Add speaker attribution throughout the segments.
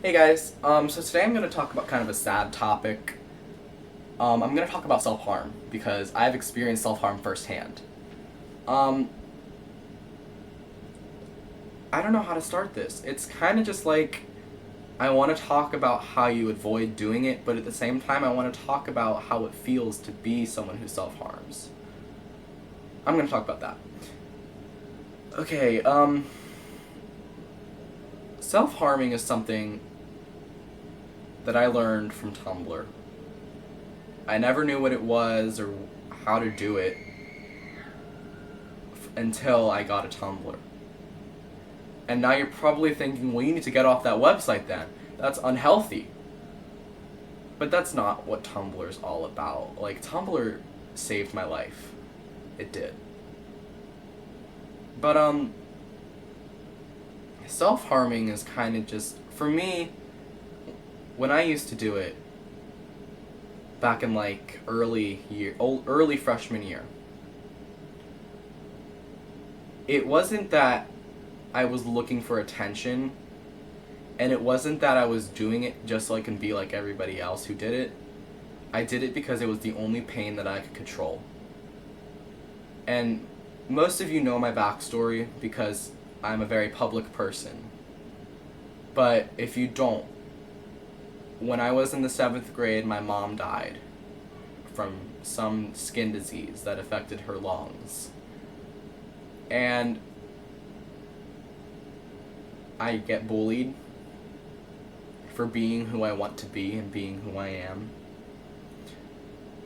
Speaker 1: Hey guys, so today I'm going to talk about kind of a sad topic. I'm going to talk about self-harm because I've experienced self-harm firsthand. Um, I don't know how to start this. It's kind of just like I want to talk about how you avoid doing it, but at the same time I want to talk about how it feels to be someone who self-harms. I'm going to talk about that. Okay, self-harming is something that I learned from Tumblr. I never knew what it was or how to do it until I got a Tumblr. And now you're probably thinking, well, you need to get off that website then. That's unhealthy. But that's not what Tumblr's all about. Like, Tumblr saved my life. It did. But, self-harming is kind of just, for me, when I used to do it, back in like early freshman year, it wasn't that I was looking for attention, and it wasn't that I was doing it just so I can be like everybody else who did it. I did it because it was the only pain that I could control. And most of you know my backstory because I'm a very public person. But if you don't, when I was in the 7th grade, my mom died from some skin disease that affected her lungs. And I get bullied for being who I want to be and being who I am.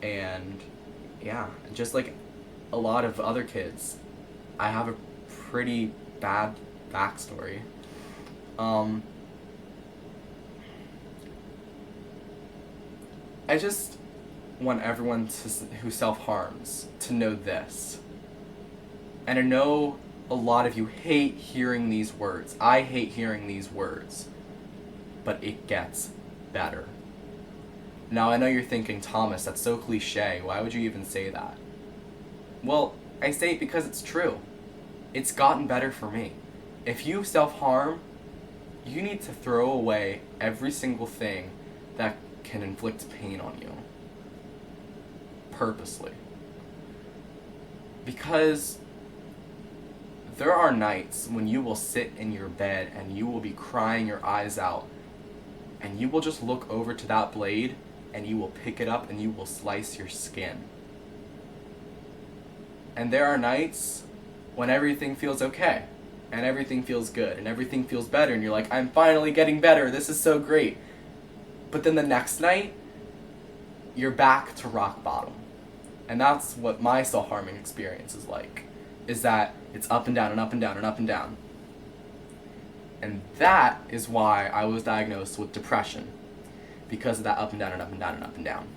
Speaker 1: And yeah, just like a lot of other kids, I have a pretty bad backstory. I just want everyone who self-harms to know this. And I know a lot of you hate hearing these words. I hate hearing these words. But it gets better. Now, I know you're thinking, Thomas, that's so cliche. Why would you even say that? Well, I say it because it's true. It's gotten better for me. If you self-harm, you need to throw away every single thing that can inflict pain on you. Purposely. Because there are nights when you will sit in your bed and you will be crying your eyes out, and you will just look over to that blade and you will pick it up and you will slice your skin. And there are nights when everything feels okay and everything feels good and everything feels better and you're like, I'm finally getting better, this is so great. But then the next night, you're back to rock bottom. And that's what my self-harming experience is like, is that it's up and down and up and down and up and down. And that is why I was diagnosed with depression, because of that up and down and up and down and up and down.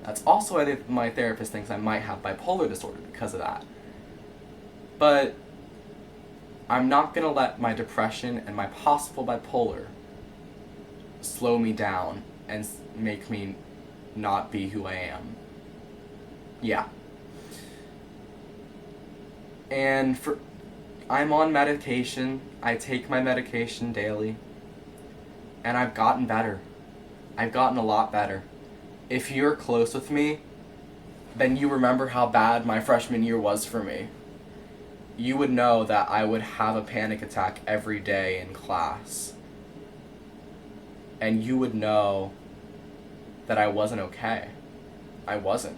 Speaker 1: That's also why my therapist thinks I might have bipolar disorder because of that. But I'm not going to let my depression and my possible bipolar slow me down and make me not be who I am. Yeah. And I'm on medication. I take my medication daily. And I've gotten better. I've gotten a lot better. If you're close with me, then you remember how bad my freshman year was for me. You would know that I would have a panic attack every day in class. And you would know that I wasn't okay. I wasn't.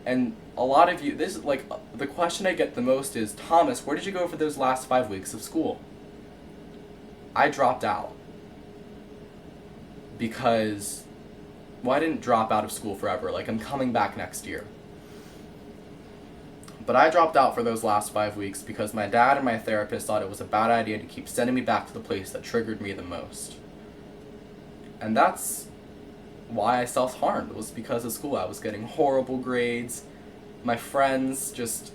Speaker 1: And a lot of you, this is like, the question I get the most is, Thomas, where did you go for those last 5 weeks of school? I dropped out. Because, well, I didn't drop out of school forever. Like, I'm coming back next year. But I dropped out for those last 5 weeks because my dad and my therapist thought it was a bad idea to keep sending me back to the place that triggered me the most. And that's why I self-harmed, was because of school. I was getting horrible grades. My friends just,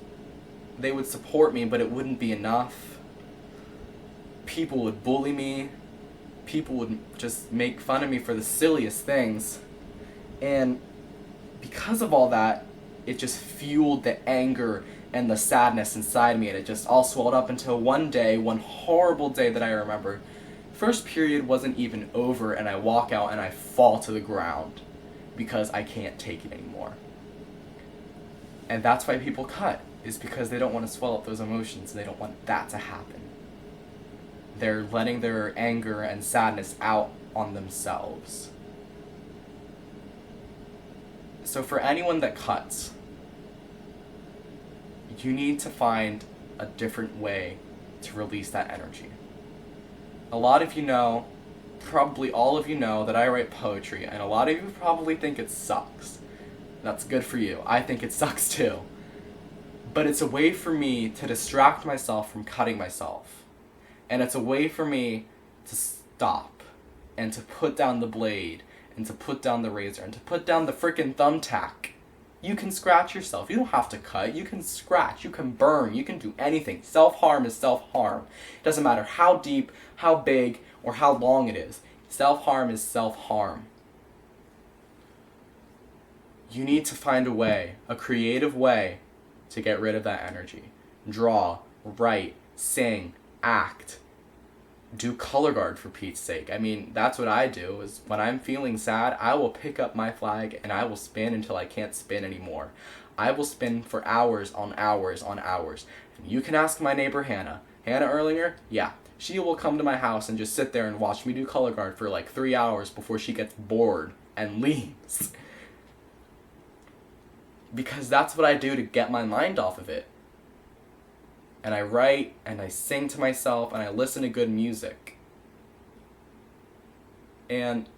Speaker 1: they would support me, but it wouldn't be enough. People would bully me. People would just make fun of me for the silliest things. And because of all that, it just fueled the anger and the sadness inside me, and it just all swelled up until one day, one horrible day that I remember, First period wasn't even over and I walk out and I fall to the ground because I can't take it anymore. And that's why people cut, is because they don't want to swell up those emotions and they don't want that to happen. They're letting their anger and sadness out on themselves. So for anyone that cuts, you need to find a different way to release that energy. A lot of you know, probably all of you know, that I write poetry, and a lot of you probably think it sucks. That's good for you. I think it sucks too. But it's a way for me to distract myself from cutting myself. And it's a way for me to stop and to put down the blade and to put down the razor and to put down the frickin' thumbtack. You can scratch yourself. You don't have to cut. You can scratch. You can burn. You can do anything. Self-harm is self-harm. It doesn't matter how deep, how big, or how long it is. Self-harm is self-harm. You need to find a way, a creative way, to get rid of that energy. Draw, write, sing, act. Do color guard, for Pete's sake. I mean, that's what I do, is when I'm feeling sad, I will pick up my flag and I will spin until I can't spin anymore. I will spin for hours on hours on hours. And you can ask my neighbor Hannah. Hannah Erlinger? Yeah. She will come to my house and just sit there and watch me do color guard for like 3 hours before she gets bored and leaves. Because that's what I do to get my mind off of it. And I write, and I sing to myself, and I listen to good music. And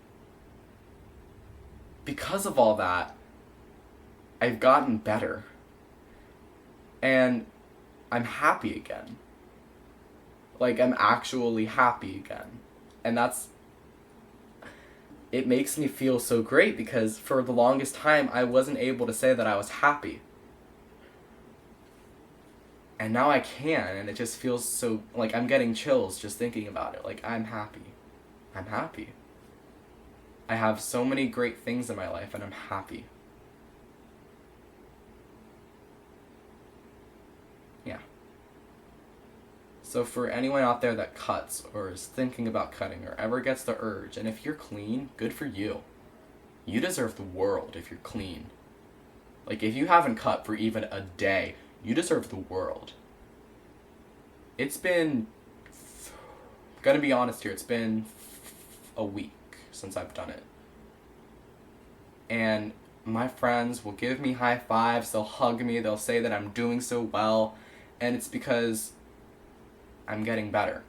Speaker 1: because of all that, I've gotten better. And I'm happy again. Like, I'm actually happy again. And it makes me feel so great, because for the longest time, I wasn't able to say that I was happy. And now I can, and it just feels so, like, I'm getting chills just thinking about it. Like, I'm happy. I'm happy. I have so many great things in my life, and I'm happy. Yeah. So for anyone out there that cuts, or is thinking about cutting, or ever gets the urge, and if you're clean, good for you. You deserve the world if you're clean. Like, if you haven't cut for even a day, you deserve the world. It's been, gonna be honest here, it's been a week since I've done it. And my friends will give me high fives, they'll hug me, they'll say that I'm doing so well, and it's because I'm getting better.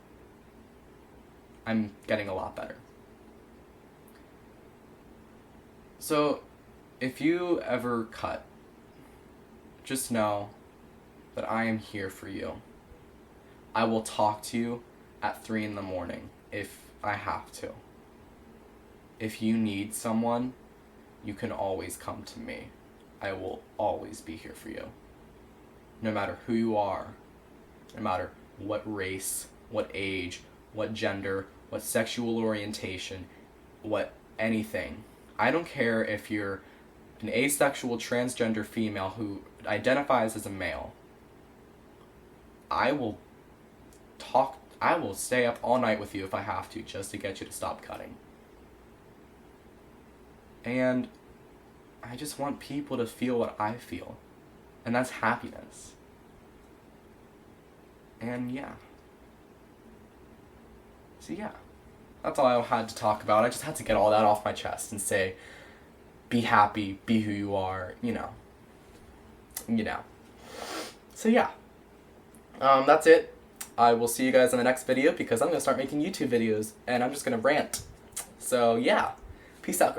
Speaker 1: I'm getting a lot better. So, if you ever cut, just know that I am here for you. I will talk to you at 3 a.m. if I have to. If you need someone, you can always come to me. I will always be here for you. No matter who you are, no matter what race, what age, what gender, what sexual orientation, what anything. I don't care if you're an asexual transgender female who identifies as a male. I will stay up all night with you if I have to, just to get you to stop cutting. And I just want people to feel what I feel. And that's happiness. And yeah. So yeah. That's all I had to talk about. I just had to get all that off my chest and say, be happy, be who you are, you know. So yeah. That's it. I will see you guys in the next video, because I'm going to start making YouTube videos, and I'm just going to rant. So yeah. Peace out, girls.